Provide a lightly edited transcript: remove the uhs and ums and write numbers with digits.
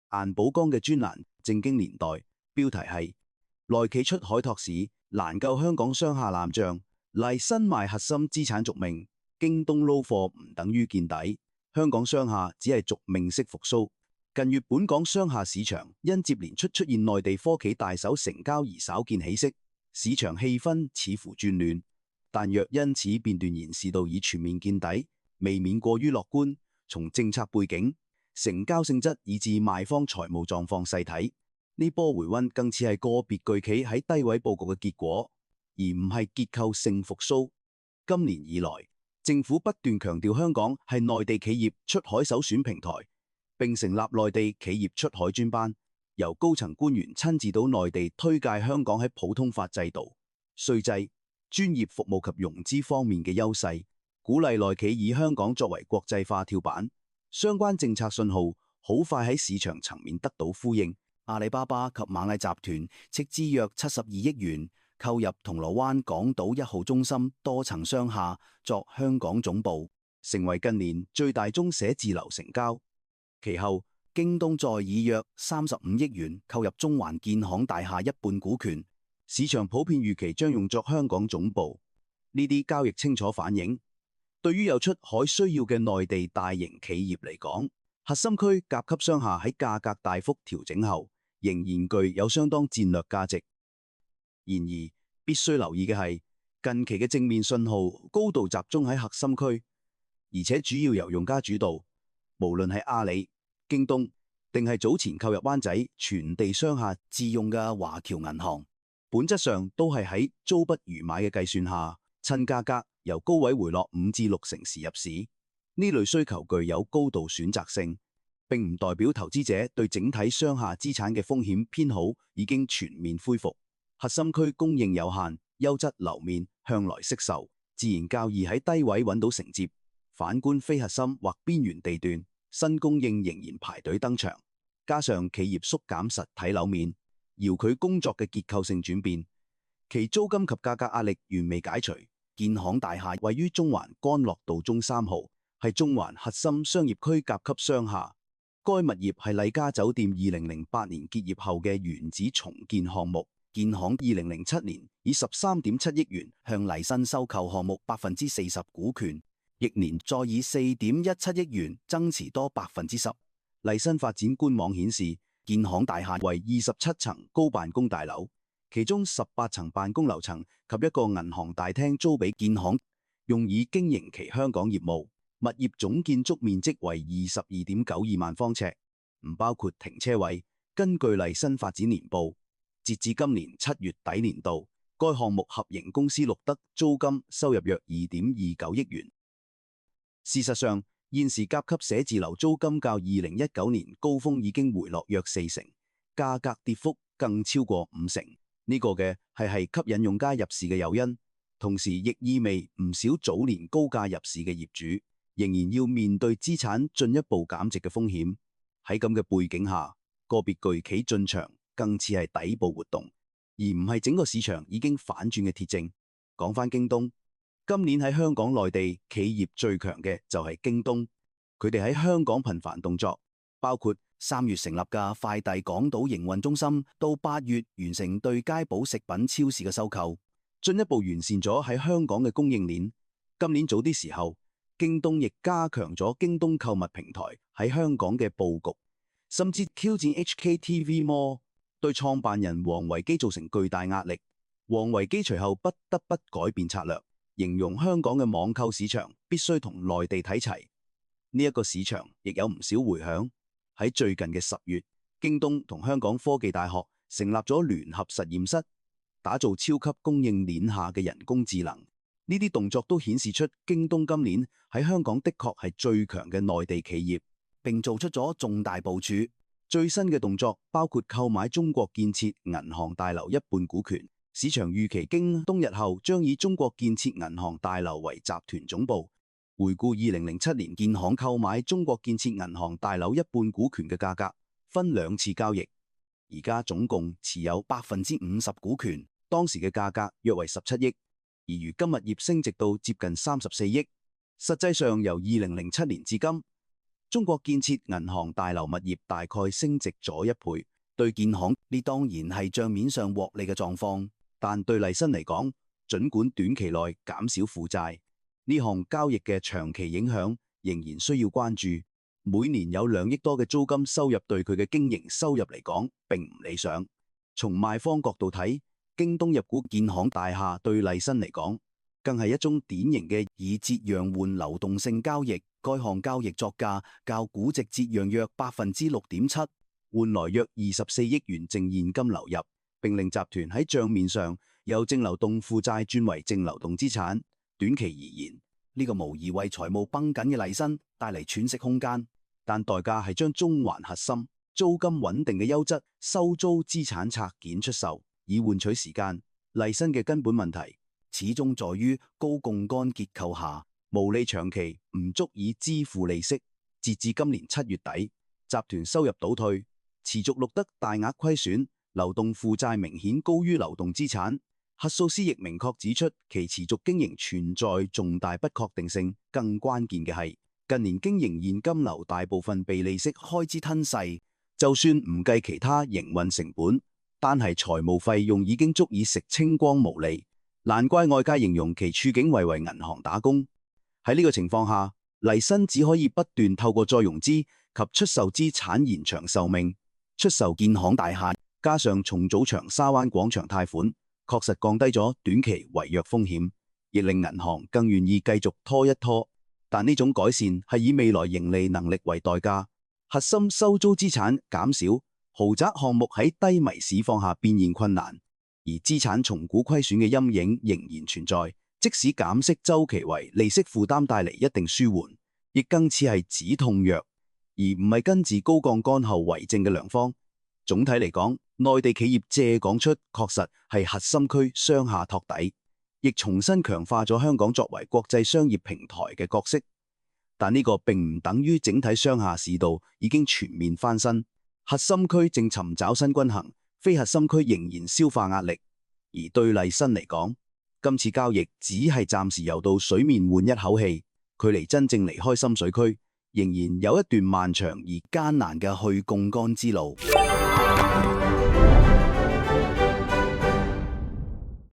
顏寶剛嘅專欄《正經年代》，標題係內企出海托市，難救香港商廈濫漲，麗新賣核心資產續命，京東撈貨唔等於見底，香港商廈只係續命式復甦。近月本港商廈市場因接連出現內地科企大手成交而稍見起色，市場氣氛似乎轉暖，但若因此便斷言市道已全面見底，未免過於樂觀。從政策背景、成交性質以至賣方財務狀況細睇，呢波回溫更似係個別巨企喺低位佈局嘅結果，而唔係結構性復甦。今年以來，政府不斷強調香港係內地企業出海首選平台，並成立內地企業出海專班，由高層官員親自到內地推介香港喺普通法制度、稅制、專業服務及融資方面嘅優勢，鼓勵內企以香港作為國際化跳板。相關政策信號好快喺市場層面得到呼應。阿里巴巴及螞蟻集團斥資約72億元購入銅鑼灣港島1號中心多層商廈作香港總部，成為近年最大宗寫字樓成交。其後，京東再以約35億元購入中環建行大廈一半股權，市場普遍預期將用作香港總部。呢啲交易清楚反映，對於有出海需要嘅內地大型企業嚟講，核心區甲級商廈喺價格大幅調整後，仍然具有相當戰略價值。然而，必須留意嘅係，近期嘅正面信號高度集中喺核心區，而且主要由用家主導。無論係阿里、京東，定係早前購入灣仔全地商廈自用嘅華僑銀行，本質上都係喺租不如買嘅計算下，趁價格由高位回落5至6成時入市。呢類需求具有高度選擇性，並唔代表投資者對整體商廈資產嘅風險偏好已經全面恢復。核心區供應有限，優質樓面向來惜售，自然較易喺低位揾到承接。反觀非核心或邊緣地段，新供應仍然排隊登場，加上企業縮減實體樓面，遙距工作嘅結構性轉變，其租金及價格壓力原未解除。建行大廈位於中環干諾道中3號，係中環核心商業區甲級商廈。該物業係麗嘉酒店2008年結業後嘅原址重建項目。建行2007年以13.7億元向麗新收購項目40%股權。翌年再以4.17億元增持多10%。麗新發展官網顯示，建行大廈為27層高辦公大樓，其中18層辦公樓層及一個銀行大廳租俾建行，用以經營其香港業務。物業總建築面積為22.92萬方尺，唔包括停車位。根據麗新發展年報，截至今年7月底年度，該項目合營公司錄得租金收入約2.29億元。事實上，現時甲級寫字樓租金較2019年高峰已經回落約4成，價格跌幅更超過5成。呢個嘅係吸引用家入市嘅誘因，同時亦意味唔少早年高價入市嘅業主仍然要面對資產進一步減值嘅風險。喺咁嘅背景下，個別巨企進場更似係底部活動，而唔係整個市場已經反轉嘅鐵證。講返京東。今年喺香港內地企業最強嘅就係京東，佢哋喺香港頻繁動作，包括3月成立嘅快遞港島營運中心，到8月完成對佳寶食品超市嘅收購，進一步完善咗喺香港嘅供應鏈。今年早啲時候，京東亦加強咗京東購物平台喺香港嘅佈局，甚至挑戰 HKTV Mall， 對創辦人王維基造成巨大壓力。王維基隨後不得不改變策略，形容香港嘅網購市場必須同內地睇齊。呢一個市場亦有唔少迴響。喺最近嘅10月，京東同香港科技大學成立咗聯合實驗室，打造超級供應鏈下嘅人工智能。呢啲動作都顯示出京東今年喺香港的確係最強嘅內地企業，並做出咗重大部署。最新嘅動作包括購買中國建設銀行大樓一半股權。市場預期京東日後將以中國建設銀行大樓為集團總部。回顧2007年建行購買中國建設銀行大樓一半股權嘅價格，分2次交易，而家總共持有50%股權，當時嘅價格約為17億，而如今物業升值到接近34億。實際上由2007年至今，中國建設銀行大樓物業大概升值咗1倍。對建行呢當然係帳面上獲利嘅狀況，但對麗新嚟講，儘管短期內減少負債，呢項交易嘅長期影響仍然需要關注。每年有2億多嘅租金收入對佢嘅經營收入嚟講並唔理想。從賣方角度睇，京東入股建行大廈對麗新嚟講，更係一宗典型嘅以折讓換流動性交易。該項交易作價較估值折讓約6.7%，換來約24億元淨現金流入，並令集團喺帳面上由淨流動負債轉為淨流動資產。短期而言，呢個無疑為財務繃緊嘅麗新帶嚟喘息空間，但代價係將中環核心、租金穩定嘅優質收租資產拆件出售，以換取時間。麗新嘅根本問題始終在於高槓桿結構下，毛利長期唔足以支付利息。截至今年7月底，集團收入倒退，持續錄得大額虧損，流動負債明顯高於流動資產。核數師亦明確指出，其持續經營存在重大不確定性。更關鍵嘅係，近年經營現金流大部分被利息開支吞噬，就算唔計其他營運成本，單係財務費用已經足以食清光毛利。難怪外界形容其處境為銀行打工。喺呢個情況下，麗新只可以不斷透過再融資及出售資產延長壽命。出售建行大廈，加上重組長沙灣廣場貸款，確實降低咗短期違約風險，亦令銀行更願意繼續拖一拖。但呢種改善係以未來盈利能力為代價。核心收租資產減少，豪宅項目喺低迷市況下變現困難，而資產重估虧損嘅陰影仍然存在。即使減息週期為利息負擔帶嚟一定舒緩，亦更似係止痛藥，而唔係根治高槓桿後遺症嘅良方。總體嚟講，內地企業借港出確實係核心區商廈托底，亦重新強化咗香港作為國際商業平台嘅角色。但呢個並唔等於整體商廈市道已經全面翻身，核心區正尋找新均衡，非核心區仍然消化壓力。而對麗新嚟講，今次交易只係暫時游到水面換一口氣，距離真正離開深水區仍然有一段漫長而艱難嘅去槓桿之路。